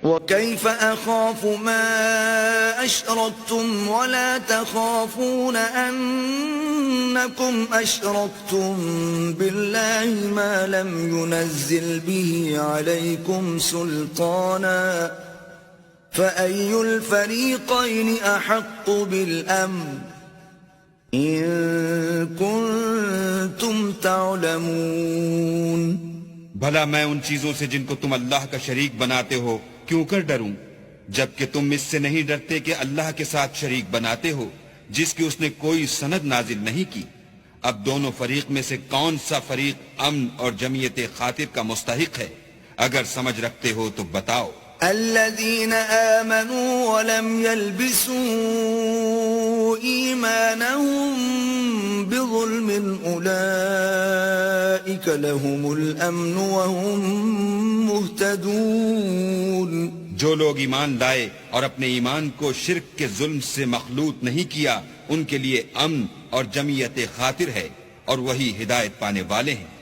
وَكَيْفَ أَخَافُ مَا أَشْرَكْتُمْ وَلَا تَخَافُونَ أَنَّكُمْ أَشْرَكْتُمْ بِاللَّهِ مَا لَمْ يُنَزِّلْ بِهِ عَلَيْكُمْ سُلْطَانًا فَأَيُّ الْفَرِيقَيْنِ أَحَقُّ بِالْأَمْنِ إِن كُنتُمْ تَعْلَمُونَ۔ بھلا میں ان چیزوں سے جن کو تم اللہ کا شریک بناتے ہو کیوں کر ڈروں، جبکہ تم اس سے نہیں ڈرتے کہ اللہ کے ساتھ شریک بناتے ہو جس کی اس نے کوئی سند نازل نہیں کی۔ اب دونوں فریق میں سے کون سا فریق امن اور جمعیت خاطر کا مستحق ہے؟ اگر سمجھ رکھتے ہو تو بتاؤ۔ الذين آمنوا ولم يلبسوا إيمانهم بظلم أولئك لهم الأمن وهم مهتدون۔ جو لوگ ایمان لائے اور اپنے ایمان کو شرک کے ظلم سے مخلوط نہیں کیا، ان کے لیے امن اور جمعیت خاطر ہے اور وہی ہدایت پانے والے ہیں۔